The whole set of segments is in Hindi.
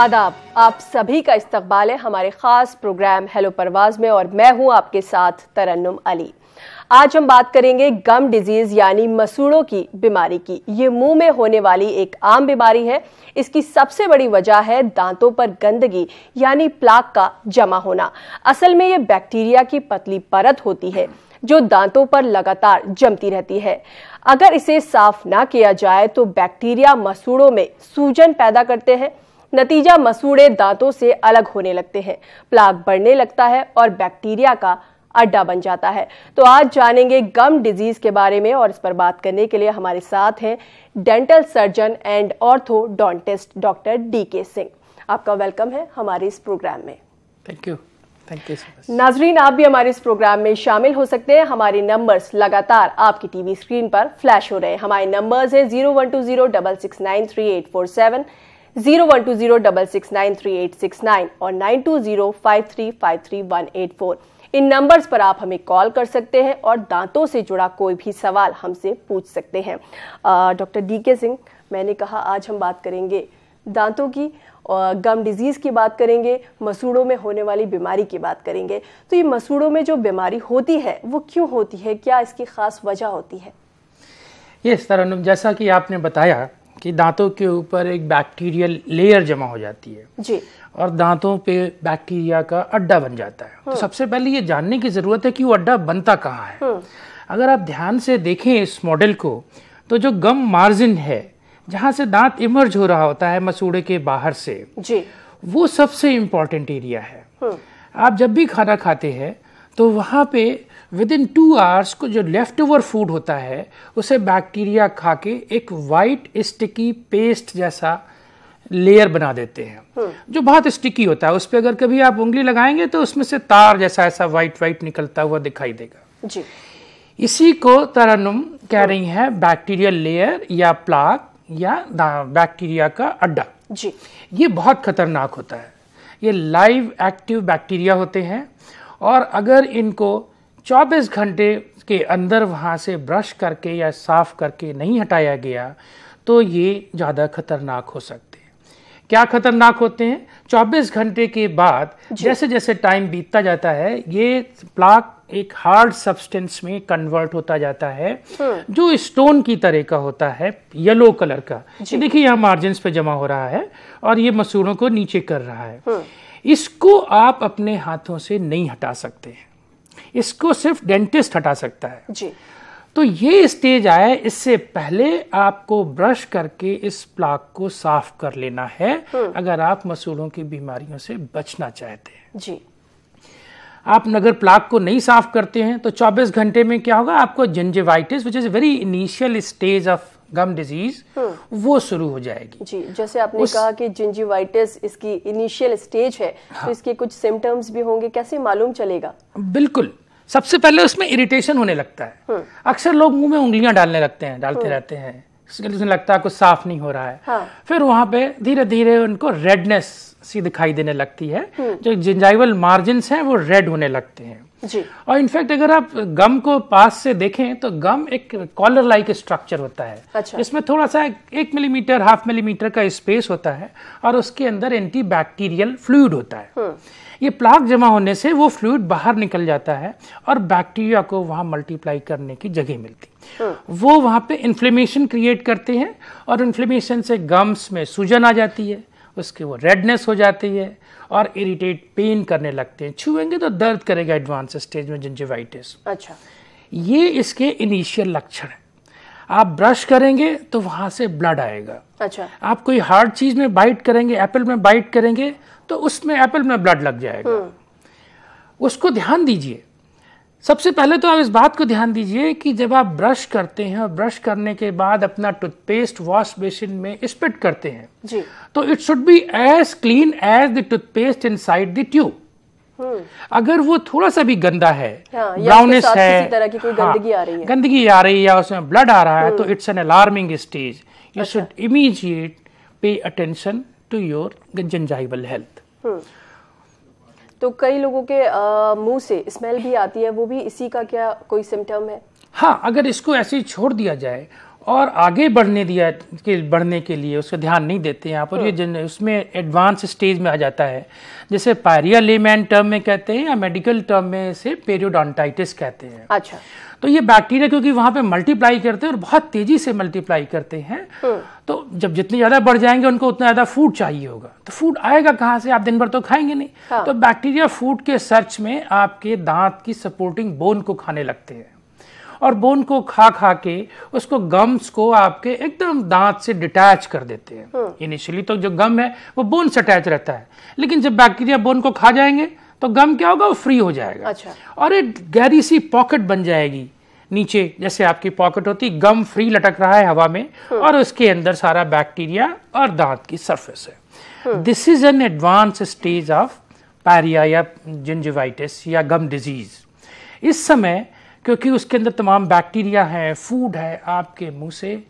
आदाब, आप सभी का इस्तकबाल है हमारे खास प्रोग्राम हेलो परवाज में और मैं हूं आपके साथ तरन्नुम अली। आज हम बात करेंगे गम डिजीज यानी मसूड़ों की बीमारी की। ये मुंह में होने वाली एक आम बीमारी है। इसकी सबसे बड़ी वजह है दांतों पर गंदगी यानी प्लाक का जमा होना। असल में ये बैक्टीरिया की पतली परत होती है जो दांतों पर लगातार जमती रहती है। अगर इसे साफ ना किया जाए तो बैक्टीरिया मसूड़ों में सूजन पैदा करते हैं। नतीजा मसूड़े दांतों से अलग होने लगते हैं, प्लाक बढ़ने लगता है और बैक्टीरिया का अड्डा बन जाता है। तो आज जानेंगे गम डिजीज के बारे में और इस पर बात करने के लिए हमारे साथ हैं dental surgeon and orthodontist doctor DK Singh. आपका वेलकम है हमारे इस प्रोग्राम में। थैंक यू नाजरीन, आप भी हमारे इस प्रोग्राम में शामिल हो सकते हैं। हमारे नंबर्स लगातार आपकी टीवी स्क्रीन पर फ्लैश हो रहे हैं। हमारे नंबर्स है 012066938847, 012066938869 और 9205353184। इन नंबर्स पर आप हमें कॉल कर सकते हैं और दांतों से जुड़ा कोई भी सवाल हमसे पूछ सकते हैं। डॉक्टर DK सिंह, मैंने कहा आज हम बात करेंगे दांतों की और गम डिजीज की बात करेंगे, मसूड़ों में होने वाली बीमारी की बात करेंगे। तो ये मसूड़ों में जो बीमारी होती है वो क्यों होती है, क्या इसकी खास वजह होती है? ये तरन्नुम, जैसा कि आपने बताया कि दांतों के ऊपर एक बैक्टीरियल लेयर जमा हो जाती है जी, और दांतों पे बैक्टीरिया का अड्डा बन जाता है। तो सबसे पहले ये जानने की जरूरत है कि वो अड्डा बनता कहाँ है। अगर आप ध्यान से देखें इस मॉडल को, तो जो गम मार्जिन है जहां से दांत इमर्ज हो रहा होता है मसूड़े के बाहर से जी, वो सबसे इंपॉर्टेंट एरिया है। आप जब भी खाना खाते हैं तो वहां पे विद इन 2 आवर्स को जो लेफ्ट ओवर फूड होता है उसे बैक्टीरिया खा के एक वाइट स्टिकी पेस्ट जैसा लेयर बना देते हैं जो बहुत स्टिकी होता है। उस पर अगर कभी आप उंगली लगाएंगे तो उसमें से तार जैसा ऐसा वाइट निकलता हुआ दिखाई देगा जी। इसी को तरन्नुम कह रही है बैक्टीरियल लेयर या प्लाक या बैक्टीरिया का अड्डा जी। ये बहुत खतरनाक होता है। ये लाइव एक्टिव बैक्टीरिया होते हैं और अगर इनको 24 घंटे के अंदर वहां से ब्रश करके या साफ करके नहीं हटाया गया तो ये ज़्यादा खतरनाक हो सकते हैं। क्या खतरनाक होते हैं? 24 घंटे के बाद जैसे जैसे टाइम बीतता जाता है ये प्लाक एक हार्ड सब्सटेंस में कन्वर्ट होता जाता है जो स्टोन की तरह का होता है, येलो कलर का। देखिए यहाँ मार्जिन्स पे जमा हो रहा है और ये मसूड़ों को नीचे कर रहा है। इसको आप अपने हाथों से नहीं हटा सकते हैं, इसको सिर्फ डेंटिस्ट हटा सकता है जी। तो ये स्टेज आए इससे पहले आपको ब्रश करके इस प्लाक को साफ कर लेना है अगर आप मसूड़ों की बीमारियों से बचना चाहते हैं जी। आप अगर प्लाक को नहीं साफ करते हैं तो 24 घंटे में क्या होगा, आपको gingivitis which is very initial stage of gum disease वो शुरू हो जाएगी। जी, जैसे आपने कहा कि जिंजिवाइटिस इसकी इनिशियल स्टेज है तो इसके कुछ सिम्टम्स भी होंगे, कैसे मालूम चलेगा? बिल्कुल, सबसे पहले उसमें इरिटेशन होने लगता है। अक्सर लोग मुंह में उंगलियां डालते रहते हैं, लगता है कुछ साफ नहीं हो रहा है। फिर वहां पे धीरे धीरे उनको रेडनेस सी दिखाई देने लगती है, जो जिंजाइवल मार्जिन्स हैं वो रेड होने लगते हैं जी। और इनफैक्ट अगर आप गम को पास से देखें तो गम एक कॉलर लाइक स्ट्रक्चर होता है। अच्छा। इसमें थोड़ा सा 1 मिलीमीटर 1/2 मिलीमीटर का स्पेस होता है और उसके अंदर एंटी बैक्टीरियल फ्लूइड होता है। ये प्लाक जमा होने से वो फ्लूइड बाहर निकल जाता है और बैक्टीरिया को वहां मल्टीप्लाई करने की जगह मिलती है। वो वहां पे इन्फ्लेमेशन क्रिएट करते हैं और इन्फ्लेमेशन से गम्स में सूजन आ जाती है, उसके वो रेडनेस हो जाती है और इरिटेट पेन करने लगते हैं। छुएंगे तो दर्द करेगा एडवांस स्टेज में जिंजिवाइटिस। अच्छा। ये इसके इनिशियल लक्षण है। आप ब्रश करेंगे तो वहां से ब्लड आएगा। अच्छा। आप कोई हार्ड चीज में बाइट करेंगे, एप्पल में बाइट करेंगे तो उसमें एप्पल में ब्लड लग जाएगा। उसको ध्यान दीजिए। सबसे पहले तो आप इस बात को ध्यान दीजिए कि जब आप ब्रश करते हैं और ब्रश करने के बाद अपना टूथपेस्ट वॉश बेसिन में स्पिट करते हैं जी, तो it should be as clean as the toothpaste inside the tube. अगर वो थोड़ा सा भी गंदा है, ब्राउनिश है, किसी तरह की कोई गंदगी आ रही है, या उसमें ब्लड आ रहा है तो it's an alarming stage. You should immediate pay attention to your gingival health. तो कई लोगों के मुंह से स्मेल भी आती है, वो भी इसी का क्या कोई सिम्टम है? हाँ, अगर इसको ऐसे ही छोड़ दिया जाए और आगे बढ़ने के लिए उसका ध्यान नहीं देते हैं आप, और ये उसमें एडवांस स्टेज में आ जाता है, जैसे पायरिया लेमैन टर्म में कहते हैं या मेडिकल टर्म में इसे पेरियोडोंटाइटिस कहते हैं। अच्छा। तो ये बैक्टीरिया क्योंकि वहां पे मल्टीप्लाई करते हैं और बहुत तेजी से मल्टीप्लाई करते हैं, तो जब जितने ज्यादा बढ़ जाएंगे उनको उतना ज्यादा फूड चाहिए होगा, तो फूड आएगा कहाँ से, आप दिन भर तो खाएंगे नहीं। हाँ। तो बैक्टीरिया फूड के सर्च में आपके दांत की सपोर्टिंग बोन को खाने लगते हैं, और बोन को खा खा के उसको गम्स को आपके एकदम दांत से डिटैच कर देते हैं। इनिशियली तो जो गम है वो बोन से अटैच रहता है, लेकिन जब बैक्टीरिया बोन को खा जाएंगे तो गम क्या होगा, वो फ्री हो जाएगा। अच्छा। और एक गहरी सी पॉकेट बन जाएगी नीचे, जैसे आपकी पॉकेट होती, गम फ्री लटक रहा है हवा में, और उसके अंदर सारा बैक्टीरिया और दांत की सरफेस है। This is an advance stage of pyorrhoea या जिंजिवाइटिस या गम डिजीज। इस समय क्योंकि उसके अंदर तमाम बैक्टीरिया है, फूड है, आपके मुंह से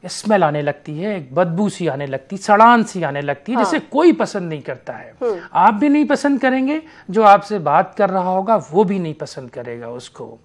स्मेल आने लगती है, एक बदबू सी आने लगती, सड़ान सी आने लगती है। हाँ। जिसे कोई पसंद नहीं करता है। आप भी नहीं पसंद करेंगे, जो आपसे बात कर रहा होगा वो भी नहीं पसंद करेगा उसको।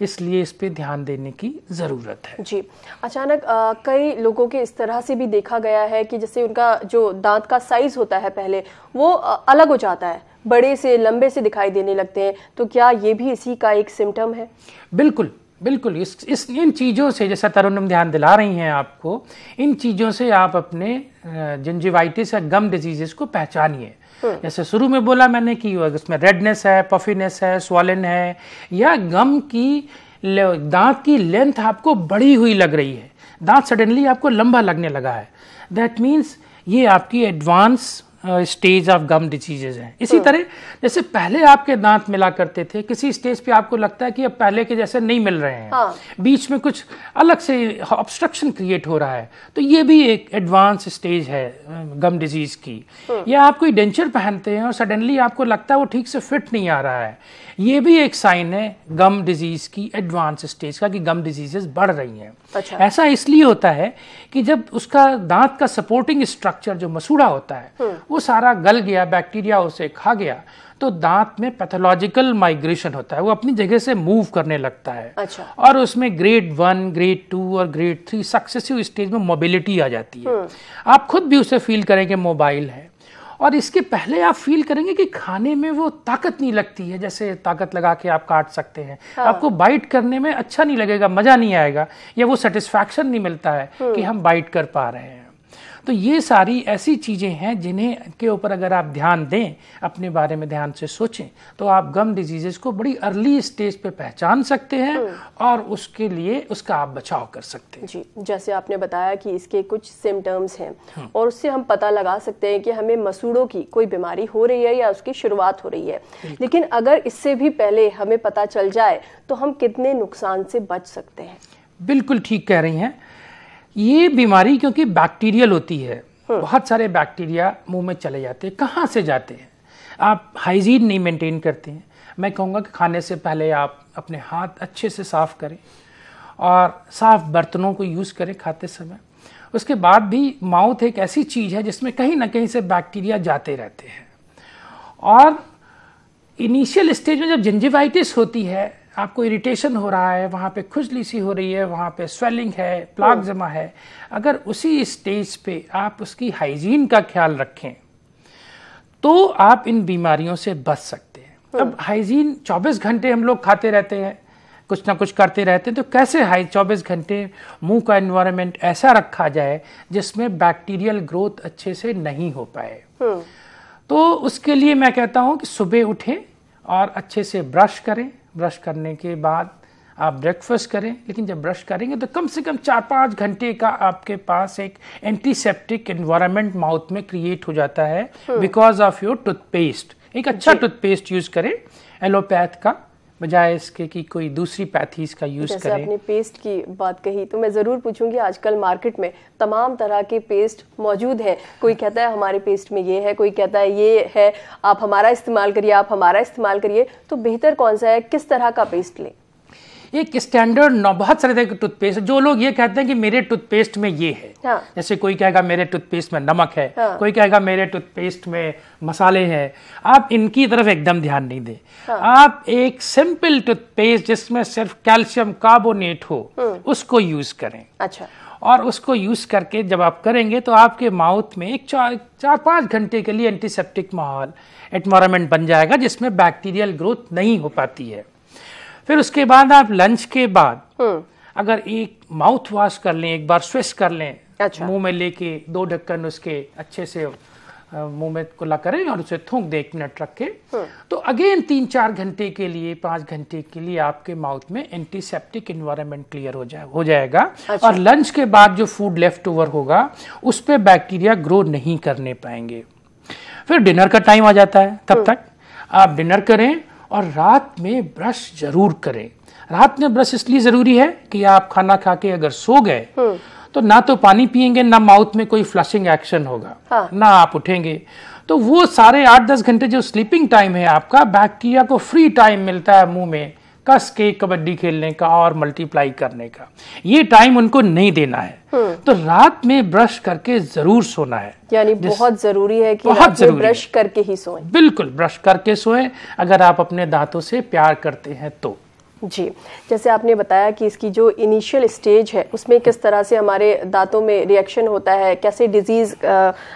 इसलिए इस पे ध्यान देने की जरूरत है। जी। अचानक कई लोगों के इस तरह से भी देखा गया है कि जैसे उनका जो दांत का साइज होता है पहले वो अलग हो जाता है, बड़े से लंबे से दिखाई देने लगते हैं, तो क्या ये भी इसी का एक सिम्टम है? बिल्कुल बिल्कुल। इन चीज़ों से, जैसा तरन्नुम ध्यान दिला रही हैं आपको, इन चीज़ों से आप अपने जिंजिवाइटिस या गम डिजीजेस को पहचानिए। जैसे शुरू में बोला मैंने कि उसमें रेडनेस है, पफिनेस है, स्वॉलन है, या गम की दांत की लेंथ आपको बढ़ी हुई लग रही है, दांत सडनली आपको लंबा लगने लगा है, दैट मीन्स ये आपकी advance stage of gum diseases हैं। इसी तरह जैसे पहले आपके दांत मिला करते थे, किसी स्टेज पे आपको लगता है कि अब पहले के जैसे नहीं मिल रहे हैं। हाँ। बीच में कुछ अलग से ऑब्स्ट्रक्शन क्रिएट हो रहा है, तो ये भी एक एडवांस स्टेज है गम डिजीज की। या आप कोई डेंचर पहनते हैं और सडनली आपको लगता है वो ठीक से फिट नहीं आ रहा है, ये भी एक साइन है गम डिजीज की एडवांस स्टेज का, कि गम डिजीजेस बढ़ रही हैं। अच्छा। ऐसा इसलिए होता है कि जब उसका दांत का सपोर्टिंग स्ट्रक्चर जो मसूड़ा होता है वो सारा गल गया, बैक्टीरिया उसे खा गया, तो दांत में पैथोलॉजिकल माइग्रेशन होता है, वो अपनी जगह से मूव करने लगता है। अच्छा। और उसमें ग्रेड 1, ग्रेड 2 और ग्रेड 3 सक्सेसिव स्टेज में मोबिलिटी आ जाती है। आप खुद भी उसे फील करेंगे मोबाइल है, और इसके पहले आप फील करेंगे कि खाने में वो ताकत नहीं लगती है, जैसे ताकत लगा के आप काट सकते हैं। हाँ। आपको बाइट करने में अच्छा नहीं लगेगा, मजा नहीं आएगा, या वो सेटिस्फैक्शन नहीं मिलता है कि हम बाइट कर पा रहे हैं। तो ये सारी ऐसी चीज़ें हैं जिन्हें के ऊपर अगर आप ध्यान दें, अपने बारे में ध्यान से सोचें, तो आप गम डिजीजेस को बड़ी अर्ली स्टेज पे पहचान सकते हैं और उसके लिए उसका आप बचाव कर सकते हैं। जी, जैसे आपने बताया कि इसके कुछ सिम्टम्स हैं और उससे हम पता लगा सकते हैं कि हमें मसूड़ों की कोई बीमारी हो रही है या उसकी शुरुआत हो रही है। लेकिन अगर इससे भी पहले हमें पता चल जाए तो हम कितने नुकसान से बच सकते हैं? बिल्कुल ठीक कह रही हैं। ये बीमारी क्योंकि बैक्टीरियल होती है, बहुत सारे बैक्टीरिया मुंह में चले जाते हैं। कहाँ से जाते हैं? आप हाइजीन नहीं मेंटेन करते हैं। मैं कहूँगा कि खाने से पहले आप अपने हाथ अच्छे से साफ करें और साफ बर्तनों को यूज़ करें खाते समय। उसके बाद भी माउथ एक ऐसी चीज़ है जिसमें कहीं ना कहीं से बैक्टीरिया जाते रहते हैं, और इनिशियल स्टेज में जब जिंजिवाइटिस होती है, आपको इरिटेशन हो रहा है, वहाँ पे खुजली सी हो रही है, वहाँ पे स्वेलिंग है, प्लाक जमा है, अगर उसी स्टेज पे आप उसकी हाइजीन का ख्याल रखें तो आप इन बीमारियों से बच सकते हैं। अब हाइजीन 24 घंटे हम लोग खाते रहते हैं, कुछ ना कुछ करते रहते हैं, तो कैसे 24 घंटे मुंह का एनवायरनमेंट ऐसा रखा जाए जिसमें बैक्टीरियल ग्रोथ अच्छे से नहीं हो पाए। तो उसके लिए मैं कहता हूँ कि सुबह उठें और अच्छे से ब्रश करें। ब्रश करने के बाद आप ब्रेकफास्ट करें, लेकिन जब ब्रश करेंगे तो कम से कम 4-5 घंटे का आपके पास एक एंटीसेप्टिक एनवायरनमेंट माउथ में क्रिएट हो जाता है बिकॉज ऑफ योर टूथपेस्ट। एक अच्छा टूथपेस्ट यूज करें, एलोपैथ का बजाय इसके कि कोई दूसरी पैथीज का यूज करें। जैसे आपने पेस्ट की बात कही तो मैं जरूर पूछूंगी, आजकल मार्केट में तमाम तरह के पेस्ट मौजूद हैं। कोई कहता है हमारे पेस्ट में ये है, कोई कहता है ये है, आप हमारा इस्तेमाल करिए, आप हमारा इस्तेमाल करिए, तो बेहतर कौन सा है, किस तरह का पेस्ट लें? एक स्टैंडर्ड बहुत सारे तरह के टूथपेस्ट, जो लोग ये कहते हैं कि मेरे टूथपेस्ट में ये है, हाँ। जैसे कोई कहेगा मेरे टूथपेस्ट में नमक है, हाँ। कोई कहेगा मेरे टूथपेस्ट में मसाले हैं, आप इनकी तरफ एकदम ध्यान नहीं दें। हाँ। आप एक सिंपल टूथपेस्ट जिसमें सिर्फ कैल्शियम कार्बोनेट हो उसको यूज करें। अच्छा। और उसको यूज करके जब आप करेंगे तो आपके माउथ में एक 4-5 घंटे के लिए एंटीसेप्टिक माहौल एनवायरनमेंट बन जाएगा जिसमें बैक्टीरियल ग्रोथ नहीं हो पाती है। फिर उसके बाद आप लंच के बाद अगर एक माउथ वॉश कर लें, एक बार स्विश कर लें, अच्छा। मुंह में लेके 2 ढक्कन उसके अच्छे से मुंह में कुल्ला करें और उसे थूक दे 1 मिनट रख के, तो अगेन 3-4 घंटे के लिए 5 घंटे के लिए आपके माउथ में एंटीसेप्टिक एनवायरनमेंट क्लियर हो जाएगा। अच्छा। और लंच के बाद जो फूड लेफ्ट ओवर होगा उस पर बैक्टीरिया ग्रो नहीं करने पाएंगे। फिर डिनर का टाइम आ जाता है, तब तक आप डिनर करें और रात में ब्रश जरूर करें। रात में ब्रश इसलिए जरूरी है कि आप खाना खा के अगर सो गए तो ना तो पानी पिएंगे, ना माउथ में कोई फ्लशिंग एक्शन होगा। हाँ। ना आप उठेंगे, तो वो सारे 8-10 घंटे जो स्लीपिंग टाइम है आपका, बैक्टीरिया को फ्री टाइम मिलता है मुंह में कस के कबड्डी खेलने का और मल्टीप्लाई करने का। ये टाइम उनको नहीं देना है। तो रात में ब्रश करके जरूर सोना है, यानी बहुत जरूरी है कि रात में ब्रश करके ही सोएं। बिल्कुल ब्रश करके सोएं अगर आप अपने दांतों से प्यार करते हैं तो। जी, जैसे आपने बताया कि इसकी जो इनिशियल स्टेज है उसमें किस तरह से हमारे दांतों में रिएक्शन होता है, कैसे डिजीज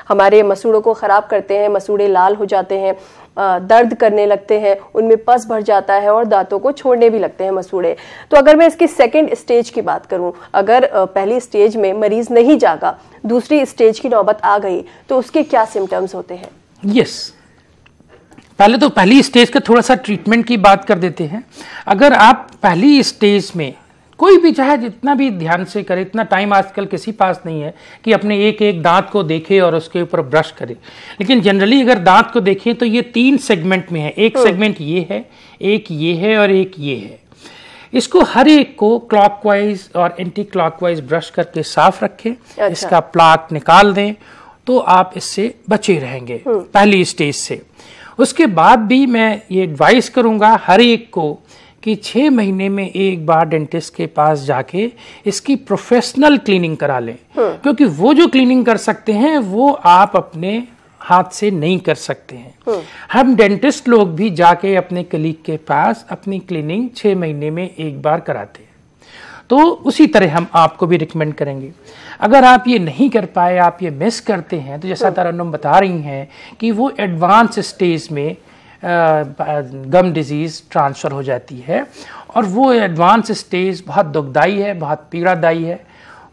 हमारे मसूड़ों को खराब करते हैं, मसूड़े लाल हो जाते हैं, दर्द करने लगते हैं, उनमें पस भर जाता है और दांतों को छोड़ने भी लगते हैं मसूड़े। तो अगर मैं इसकी सेकंड स्टेज की बात करूं, अगर पहली स्टेज में मरीज नहीं जागा, दूसरी स्टेज की नौबत आ गई, तो उसके क्या सिम्टम्स होते हैं? यस, पहले तो पहली स्टेज का थोड़ा सा ट्रीटमेंट की बात कर देते हैं। अगर आप पहली स्टेज में कोई भी चाहे जितना भी ध्यान से करे, इतना टाइम आजकल किसी पास नहीं है कि अपने एक एक दांत को देखे और उसके ऊपर ब्रश करे, लेकिन जनरली अगर दांत को देखें तो ये 3 सेगमेंट में है। एक सेगमेंट ये है, एक ये है और एक ये है। इसको हर एक को क्लॉकवाइज और एंटी क्लॉकवाइज ब्रश करके साफ रखें। अच्छा। इसका प्लाक निकाल दें तो आप इससे बचे रहेंगे पहली स्टेज से। उसके बाद भी मैं ये एडवाइस करूंगा हर एक को कि 6 महीने में एक बार डेंटिस्ट के पास जाके इसकी प्रोफेशनल क्लीनिंग करा लें, क्योंकि वो जो क्लीनिंग कर सकते हैं वो आप अपने हाथ से नहीं कर सकते हैं। हम डेंटिस्ट लोग भी जाके अपने कलीग के पास अपनी क्लीनिंग 6 महीने में एक बार कराते हैं। तो उसी तरह हम आपको भी रिकमेंड करेंगे। अगर आप ये नहीं कर पाए, आप ये मिस करते हैं, तो जैसा तरन्नुम बता रही हैं कि वो एडवांस स्टेज में गम डिजीज ट्रांसफर हो जाती है और वो एडवांस स्टेज बहुत दुखदाई है, बहुत पीड़ादायी है।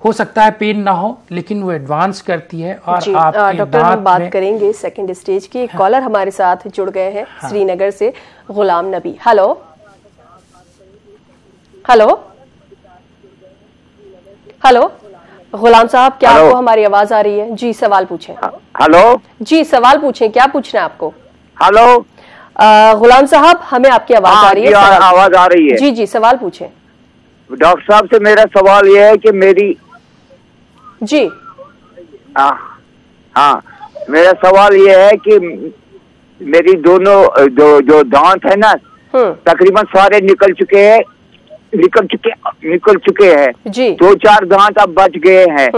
हो सकता है पेन ना हो, लेकिन वो एडवांस करती है। और आपके डॉक्टर हम बात करेंगे सेकंड स्टेज की। एक कॉलर हमारे साथ जुड़ गए हैं श्रीनगर से, Ghulam Nabi. Hello hello hello, गुलाम साहब, क्या आपको हमारी आवाज आ रही है? जी, सवाल पूछें। हेलो जी, सवाल पूछें, क्या पूछना है आपको? हेलो गुलाम साहब, हमें आपकी आवाज आ रही है? आवाज आ रही है। जी जी, सवाल पूछें। डॉक्टर साहब से मेरा सवाल यह है कि मेरी जी हाँ, मेरा सवाल यह है कि मेरी दोनों जो दांत है ना, तकरीबन सारे निकल चुके हैं जी। 2-4 दांत अब बच गए हैं,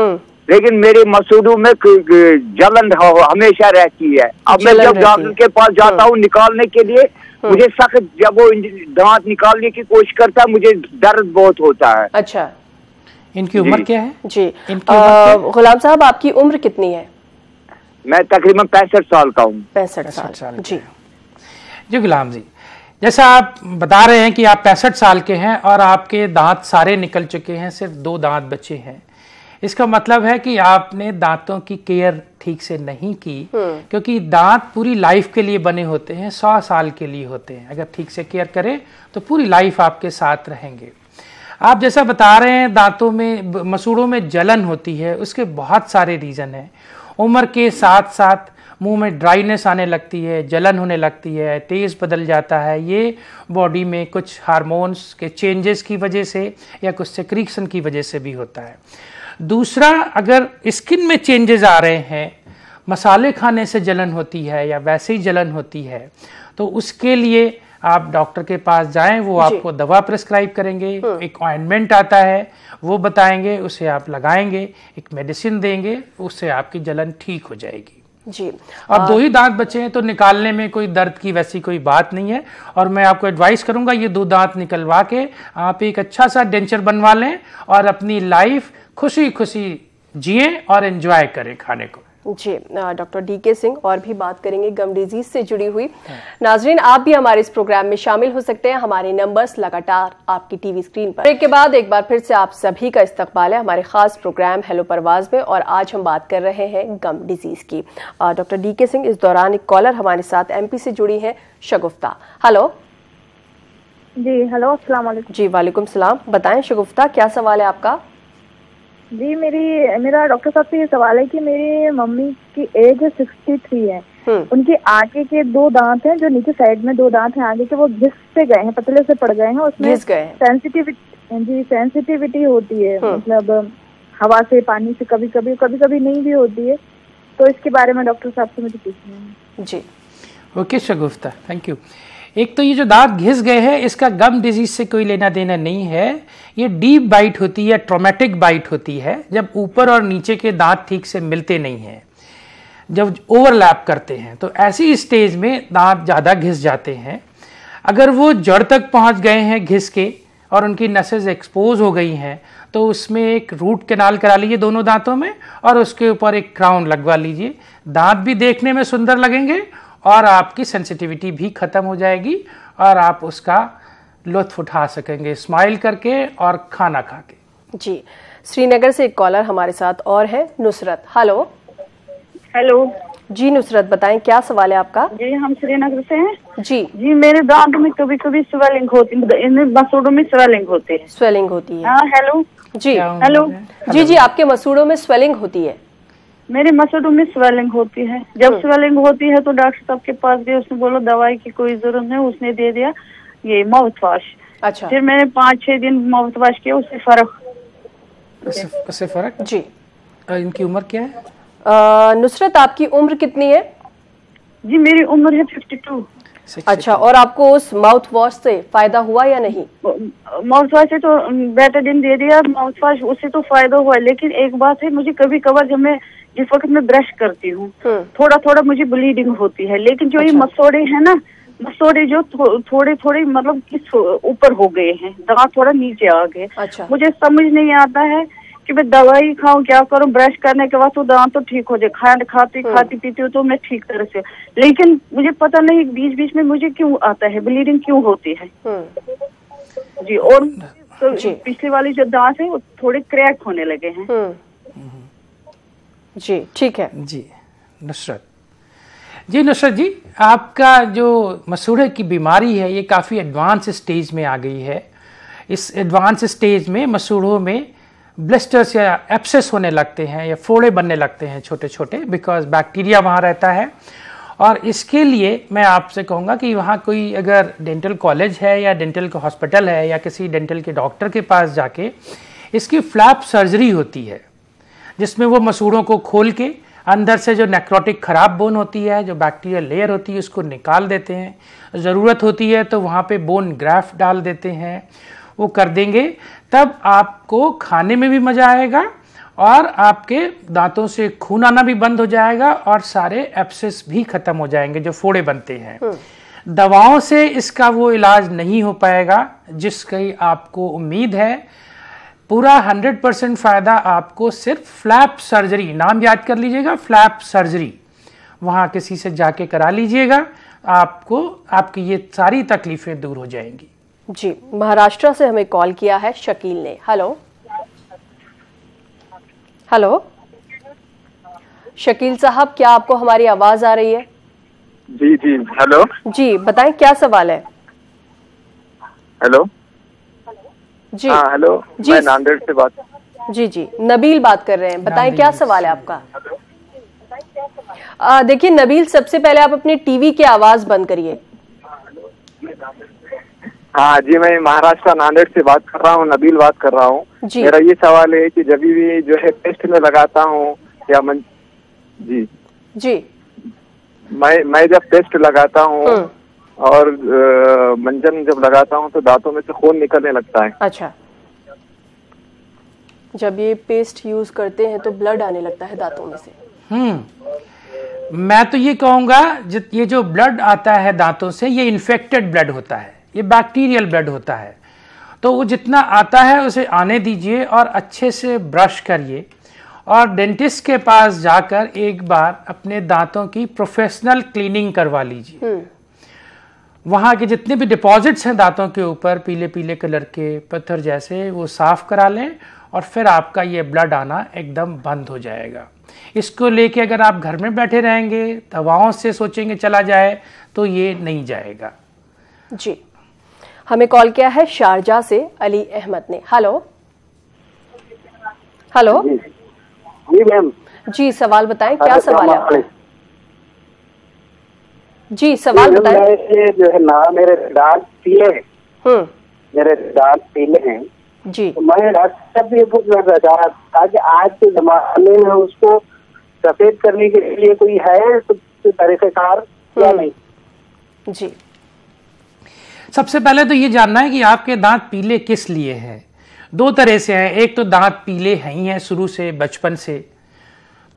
लेकिन मेरे मसूड़ों में जलन हमेशा रहती है। अब मैं जब डॉक्टर के पास जाता हूँ निकालने के लिए, मुझे सख्त, जब वो दांत निकालने की कोशिश करता है मुझे दर्द बहुत होता है। अच्छा, इनकी उम्र क्या है? जी, गुलाम साहब, आपकी उम्र कितनी है? मैं तकरीबन 65 साल का हूँ। 65 साल जी गुलाम जी, जैसा आप बता रहे हैं कि आप 65 साल के हैं और आपके दांत सारे निकल चुके हैं, सिर्फ 2 दांत बचे हैं। इसका मतलब है कि आपने दांतों की केयर ठीक से नहीं की, क्योंकि दांत पूरी लाइफ के लिए बने होते हैं, 100 साल के लिए होते हैं। अगर ठीक से केयर करें तो पूरी लाइफ आपके साथ रहेंगे। आप जैसा बता रहे हैं दांतों में, मसूड़ों में जलन होती है, उसके बहुत सारे रीज़न हैं। उम्र के साथ साथ मुंह में ड्राइनेस आने लगती है, जलन होने लगती है, टेस्ट बदल जाता है। ये बॉडी में कुछ हार्मोन्स के चेंजेस की वजह से या कुछ सेक्रीशन की वजह से भी होता है। दूसरा, अगर स्किन में चेंजेस आ रहे हैं, मसाले खाने से जलन होती है या वैसे ही जलन होती है, तो उसके लिए आप डॉक्टर के पास जाएं, वो आपको दवा प्रिस्क्राइब करेंगे, एक ऑइंटमेंट आता है वो बताएंगे, उसे आप लगाएंगे, एक मेडिसिन देंगे, उससे आपकी जलन ठीक हो जाएगी जी। और 2 ही दांत बचे हैं तो निकालने में कोई दर्द की वैसी कोई बात नहीं है। और मैं आपको एडवाइस करूंगा ये 2 दांत निकलवा के आप एक अच्छा सा डेंचर बनवा लें और अपनी लाइफ खुशी खुशी जिए और एंजॉय करें खाने को। जी, डॉक्टर डीके सिंह और भी बात करेंगे गम डिजीज से जुड़ी हुई। नाजरीन, आप भी हमारे इस प्रोग्राम में शामिल हो सकते हैं, हमारे नंबर्स लगातार आपकी टीवी स्क्रीन पर। ब्रेक के बाद एक बार फिर से आप सभी का इस्तकबाल है हमारे खास प्रोग्राम हेलो परवाज में, और आज हम बात कर रहे हैं गम डिजीज की। डॉक्टर डीके सिंह, इस दौरान एक कॉलर हमारे साथ MP से जुड़ी है, शगुफ्ता। हेलो जी, हेलो, अस्सलाम वालेकुम। जी, वालेकुम सलाम। बताएं शगुफ्ता, क्या सवाल है आपका? जी, मेरा डॉक्टर साहब से ये सवाल है कि मेरी मम्मी की एज 63 है। उनके आगे के 2 दांत हैं, जो नीचे साइड में 2 दांत हैं आगे के, वो घिस से गए हैं, पतले से पड़ गए हैं, उसमें सेंसिटिविटी होती है, मतलब हवा से, पानी से, कभी कभी नहीं भी होती है। तो इसके बारे में डॉक्टर साहब से मुझे पूछना है। जी, ओके शगुफ्ता, थैंक यू। एक तो ये जो दांत घिस गए हैं इसका गम डिजीज से कोई लेना देना नहीं है। ये डीप बाइट होती है, ट्रॉमेटिक बाइट होती है, जब ऊपर और नीचे के दांत ठीक से मिलते नहीं हैं, जब ओवरलैप करते हैं, तो ऐसी स्टेज में दांत ज़्यादा घिस जाते हैं। अगर वो जड़ तक पहुंच गए हैं घिस के और उनकी नसेज एक्सपोज हो गई हैं, तो उसमें एक रूट कैनाल करा लीजिए दोनों दांतों में और उसके ऊपर एक क्राउन लगवा लीजिए। दांत भी देखने में सुंदर लगेंगे और आपकी सेंसिटिविटी भी खत्म हो जाएगी और आप उसका लुत्फ उठा सकेंगे स्माइल करके और खाना खा के। जी, श्रीनगर से एक कॉलर हमारे साथ और है, नुसरत। हेलो जी नुसरत, बताएं क्या सवाल है आपका? जी, हम श्रीनगर से हैं। जी, मेरे दांत में कभी कभी स्वेलिंग होती है, मसूड़ों में स्वेलिंग होती है। स्वेलिंग होती है? हाँ, हेलो जी, हेलो जी, आपके मसूड़ों में स्वेलिंग होती है? मेरे मसूड़ों में स्वेलिंग होती है। जब स्वेलिंग होती है तो डॉक्टर साहब के पास गए, उसने बोला दवाई की कोई जरूरत नहीं, उसने दे दिया ये माउथ वॉश। अच्छा, फिर मैंने 5-6 दिन माउथ वॉश किया, उससे फर्क। उससे फर्क? जी। इनकी उम्र क्या है? नुसरत, आपकी उम्र कितनी है? जी, मेरी उम्र है 52। अच्छा, और आपको उस माउथ वॉश से फायदा हुआ या नहीं? माउथ वॉश से तो बेटाडीन दे दिया, माउथ वॉश, उससे तो फायदा हुआ। लेकिन एक बात है, मुझे कभी कभार जब मैं जिस वक्त मैं ब्रश करती हूँ थोड़ा थोड़ा मुझे ब्लीडिंग होती है। लेकिन जो ये मसोड़े हैं ना, मसोड़े जो थोड़े थोड़े मतलब किस ऊपर हो गए हैं, दांत थोड़ा नीचे आ गए। अच्छा, मुझे समझ नहीं आता है कि मैं दवाई खाऊं क्या करूं। ब्रश करने के बाद तो दांत तो ठीक हो जाए, खाती पीती हूँ तो मैं ठीक तरह से, लेकिन मुझे पता नहीं बीच बीच में मुझे क्यों आता है, ब्लीडिंग क्यों होती है। जी, और तो पिछली वाली जो दांत है वो थोड़े क्रैक होने लगे हैं। जी, ठीक है। जी नुसरत जी, आपका जो मसूड़े की बीमारी है ये काफ़ी एडवांस स्टेज में आ गई है। इस एडवांस स्टेज में मसूड़ों में ब्लिस्टर्स या एब्सेस होने लगते हैं या फोड़े बनने लगते हैं छोटे छोटे, बिकॉज बैक्टीरिया वहाँ रहता है। और इसके लिए मैं आपसे कहूँगा कि वहाँ कोई अगर डेंटल कॉलेज है या डेंटल का हॉस्पिटल है या किसी डेंटल के डॉक्टर के पास जाके इसकी फ्लैप सर्जरी होती है, जिसमें वो मसूड़ों को खोल के अंदर से जो नेक्रोटिक खराब बोन होती है, जो बैक्टीरियल लेयर होती है, उसको निकाल देते हैं। ज़रूरत होती है तो वहाँ पे बोन ग्राफ्ट डाल देते हैं, वो कर देंगे। तब आपको खाने में भी मज़ा आएगा और आपके दांतों से खून आना भी बंद हो जाएगा और सारे एब्सेस भी खत्म हो जाएंगे जो फोड़े बनते हैं। दवाओं से इसका वो इलाज नहीं हो पाएगा जिसकी आपको उम्मीद है। पूरा 100% फायदा आपको सिर्फ फ्लैप सर्जरी, नाम याद कर लीजिएगा, फ्लैप सर्जरी, वहाँ किसी से जाके करा लीजिएगा, आपको आपकी ये सारी तकलीफें दूर हो जाएंगी। जी, महाराष्ट्र से हमें कॉल किया है शकील ने। हेलो शकील साहब, क्या आपको हमारी आवाज आ रही है? जी, हेलो जी, बताएं क्या सवाल है? हेलो जी, हेलो जी, मैं नांदेड़ से बात। जी, नबील बात कर रहे हैं, बताएं क्या सवाल है आपका? देखिए नबील, सबसे पहले आप अपनी टीवी की आवाज बंद करिए। हाँ जी, मैं महाराष्ट्र नांदेड़ से बात कर रहा हूँ, नबील बात कर रहा हूँ। मेरा ये सवाल है कि जब भी जो है पेस्ट में लगाता हूँ या जी मैं जब पेस्ट लगाता हूँ और मंजन जब लगाता हूँ तो दांतों में से खून निकलने लगता है। अच्छा, जब ये पेस्ट यूज करते हैं तो ब्लड आने लगता है दांतों में से। मैं तो ये कहूँगा ये जो ब्लड आता है दांतों से ये इन्फेक्टेड ब्लड होता है, ये बैक्टीरियल ब्लड होता है। तो वो जितना आता है उसे आने दीजिए और अच्छे से ब्रश करिए और डेंटिस्ट के पास जाकर एक बार अपने दांतों की प्रोफेशनल क्लीनिंग करवा लीजिए। वहाँ के जितने भी डिपॉजिट्स हैं दांतों के ऊपर पीले पीले कलर के पत्थर जैसे, वो साफ करा लें और फिर आपका ये ब्लड आना एकदम बंद हो जाएगा। इसको लेके अगर आप घर में बैठे रहेंगे, दवाओं से सोचेंगे चला जाए, तो ये नहीं जाएगा। जी, हमें कॉल किया है शारजा से अली अहमद ने। Hello hello. जी मैम। जी, सवाल बताएं, क्या सवाल है आपका? जी, सवाल बताएं। जो है ना, मेरे दांत पीले हैं। मेरे दांत पीले हैं जी। तो मैं डॉक्टर से ये पूछना चाहता था ताकि आज के जमाने में उसको सफेद करने के लिए कोई है तो तरीक़ेकार या नहीं? जी, सबसे पहले तो ये जानना है कि आपके दांत पीले किस लिए हैं। दो तरह से हैं, एक तो दांत पीले हैं ही हैं शुरू से, बचपन से,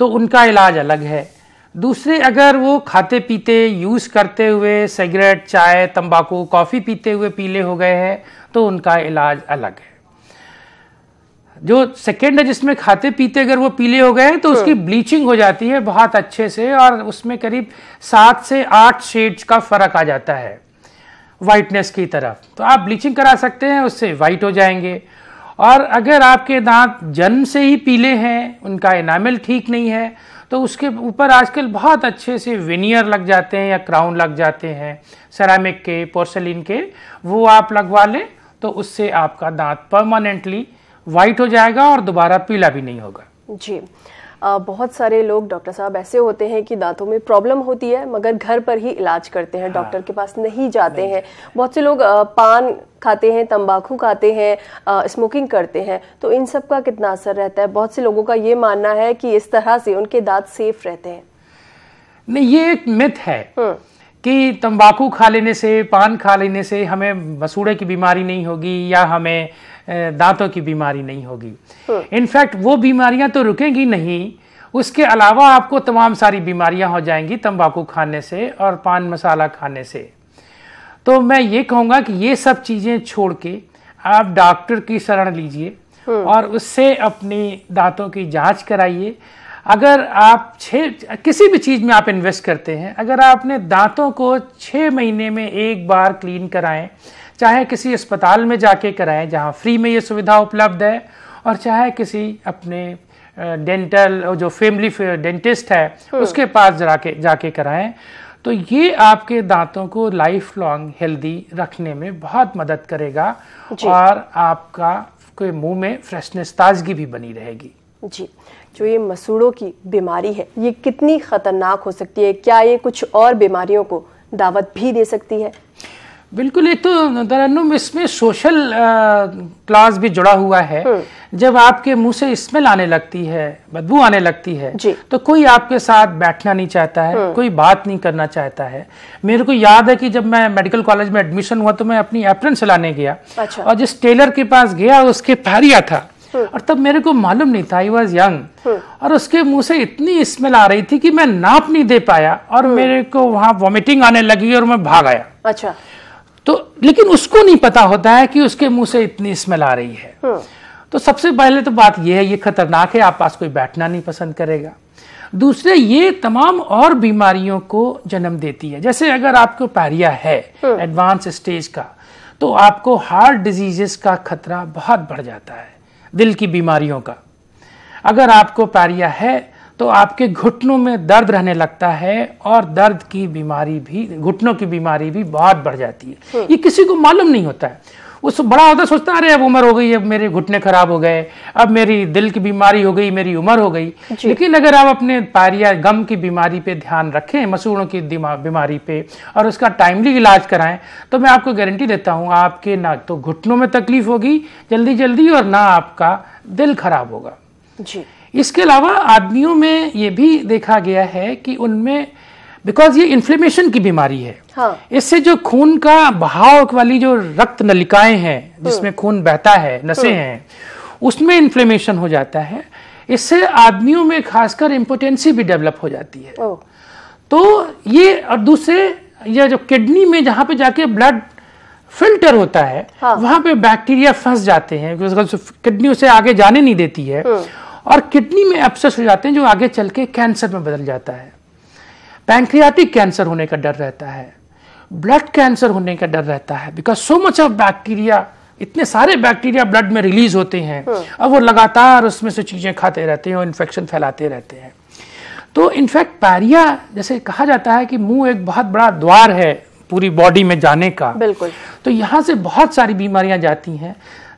तो उनका इलाज अलग है। दूसरे, अगर वो खाते पीते यूज़ करते हुए सिगरेट, चाय, तंबाकू, कॉफ़ी पीते हुए पीले हो गए हैं, तो उनका इलाज अलग है। जो सेकेंड है, जिसमें खाते पीते अगर वो पीले हो गए हैं तो उसकी ब्लीचिंग हो जाती है बहुत अच्छे से और उसमें करीब 7 से 8 शेड्स का फ़र्क आ जाता है वाइटनेस की तरफ। तो आप ब्लीचिंग करा सकते हैं, उससे वाइट हो जाएंगे। और अगर आपके दांत जन्म से ही पीले हैं, उनका एनामल ठीक नहीं है, तो उसके ऊपर आजकल बहुत अच्छे से विनियर लग जाते हैं या क्राउन लग जाते हैं सेरामिक के, पोर्सेलिन के, वो आप लगवा लें तो उससे आपका दांत परमानेंटली वाइट हो जाएगा और दोबारा पीला भी नहीं होगा। जी, बहुत सारे लोग डॉक्टर साहब ऐसे होते हैं कि दांतों में प्रॉब्लम होती है मगर घर पर ही इलाज करते हैं, डॉक्टर के पास नहीं जाते हैं। बहुत से लोग पान खाते हैं, तंबाकू खाते हैं, स्मोकिंग करते हैं, तो इन सब का कितना असर रहता है? बहुत से लोगों का ये मानना है कि इस तरह से उनके दांत सेफ रहते हैं। नहीं, ये एक मिथ है कि तंबाकू खा लेने से, पान खा लेने से हमें मसूड़े की बीमारी नहीं होगी या हमें दांतों की बीमारी नहीं होगी। इनफैक्ट वो बीमारियां तो रुकेंगी नहीं, उसके अलावा आपको तमाम सारी बीमारियां हो जाएंगी तंबाकू खाने से और पान मसाला खाने से। तो मैं ये कहूँगा कि ये सब चीज़ें छोड़ के आप डॉक्टर की शरण लीजिए और उससे अपनी दांतों की जांच कराइए। अगर आप किसी भी चीज़ में आप इन्वेस्ट करते हैं, अगर आप अपने दांतों को 6 महीने में एक बार क्लीन कराएं, चाहे किसी अस्पताल में जाके कराएं जहां फ्री में ये सुविधा उपलब्ध है, और चाहे किसी अपने डेंटल जो फैमिली डेंटिस्ट है उसके पास जाके कराएं, तो ये आपके दांतों को लाइफ लॉन्ग हेल्दी रखने में बहुत मदद करेगा और आपका कोई मुंह में फ्रेशनेस, ताजगी भी बनी रहेगी। जी, जो ये मसूड़ों की बीमारी है ये कितनी खतरनाक हो सकती है? क्या ये कुछ और बीमारियों को दावत भी दे सकती है? बिल्कुल, एक तो तरन्नुम इसमें सोशल क्लास भी जुड़ा हुआ है। जब आपके मुंह से स्मेल आने लगती है, बदबू आने लगती है, तो कोई आपके साथ बैठना नहीं चाहता है, कोई बात नहीं करना चाहता है। मेरे को याद है कि जब मैं मेडिकल कॉलेज में एडमिशन हुआ तो मैं अपनी एप्रन सिलाने गया। अच्छा। और जिस टेलर के पास गया उसके पैरिया था और तब मेरे को मालूम नहीं था, आई वॉज यंग, और उसके मुंह से इतनी स्मेल आ रही थी कि मैं नाप नहीं दे पाया और मेरे को वहां वॉमिटिंग आने लगी और मैं भाग आया। अच्छा। तो लेकिन उसको नहीं पता होता है कि उसके मुंह से इतनी स्मेल आ रही है। तो सबसे पहले तो बात यह है, ये खतरनाक है, आप पास कोई बैठना नहीं पसंद करेगा। दूसरे, ये तमाम और बीमारियों को जन्म देती है। जैसे अगर आपको पैरिया है एडवांस स्टेज का, तो आपको हार्ट डिजीजेस का खतरा बहुत बढ़ जाता है, दिल की बीमारियों का। अगर आपको पैरिया है तो आपके घुटनों में दर्द रहने लगता है और दर्द की बीमारी भी, घुटनों की बीमारी भी बहुत बढ़ जाती है। ये किसी को मालूम नहीं होता है। वो बड़ा होता सोचता है अरे अब उम्र हो गई, अब मेरे घुटने खराब हो गए, अब मेरी दिल की बीमारी हो गई, मेरी उम्र हो गई। लेकिन अगर आप अपने पैरिया गम की बीमारी पे ध्यान रखें, मसूड़ों की बीमारी पे, और उसका टाइमली इलाज कराएं, तो मैं आपको गारंटी देता हूँ आपके ना तो घुटनों में तकलीफ होगी जल्दी जल्दी और ना आपका दिल खराब होगा। जी। इसके अलावा आदमियों में ये भी देखा गया है कि उनमें बिकॉज ये इन्फ्लेमेशन की बीमारी है। हाँ। इससे जो खून का बहाव वाली जो रक्त नलिकाएं हैं जिसमें खून बहता है, नसें हैं, उसमें इन्फ्लेमेशन हो जाता है। इससे आदमियों में खासकर इम्पोटेंसी भी डेवलप हो जाती है। तो ये, और दूसरे ये जो किडनी में जहां पे जाके ब्लड फिल्टर होता है, हाँ। वहां पे बैक्टीरिया फंस जाते हैं, किडनी उसे आगे जाने नहीं देती है, और किडनी में एब्सेस हो जाते हैं जो आगे चल के कैंसर में बदल जाता है। पैंक्रियाटिक कैंसर होने का डर रहता है, ब्लड कैंसर होने का डर रहता है, because so much of bacteria, इतने सारे बैक्टीरिया ब्लड में रिलीज होते हैं और वो लगातार उसमें से चीजें खाते रहते हैं और इन्फेक्शन फैलाते रहते हैं। तो इनफैक्ट पैरिया, जैसे कहा जाता है कि मुंह एक बहुत बड़ा द्वार है पूरी बॉडी में जाने का, बिल्कुल। तो यहाँ से बहुत सारी बीमारियां जाती हैं,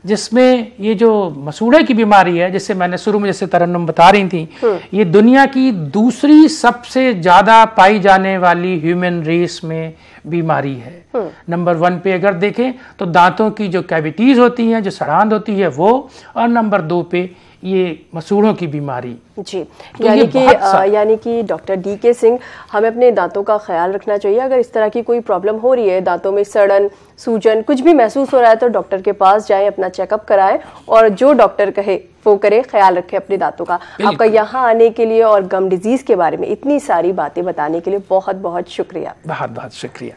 जिसमें ये जो मसूड़े की बीमारी है, जिससे मैंने शुरू में जैसे तरन्नुम बता रही थी, ये दुनिया की दूसरी सबसे ज्यादा पाई जाने वाली ह्यूमन रेस में बीमारी है। नंबर 1 पे अगर देखें तो दांतों की जो कैविटीज होती हैं, जो सड़ांध होती है वो, और नंबर 2 पे ये मसूड़ों की बीमारी। जी, तो यानी कि डॉक्टर DK सिंह, हमें अपने दांतों का ख्याल रखना चाहिए। अगर इस तरह की कोई प्रॉब्लम हो रही है, दांतों में सड़न, सूजन, कुछ भी महसूस हो रहा है, तो डॉक्टर के पास जाएं, अपना चेकअप कराएं और जो डॉक्टर कहे वो करें, ख्याल रखें अपने दांतों का। आपका यहाँ आने के लिए और गम डिजीज के बारे में इतनी सारी बातें बताने के लिए बहुत बहुत शुक्रिया। बहुत बहुत शुक्रिया।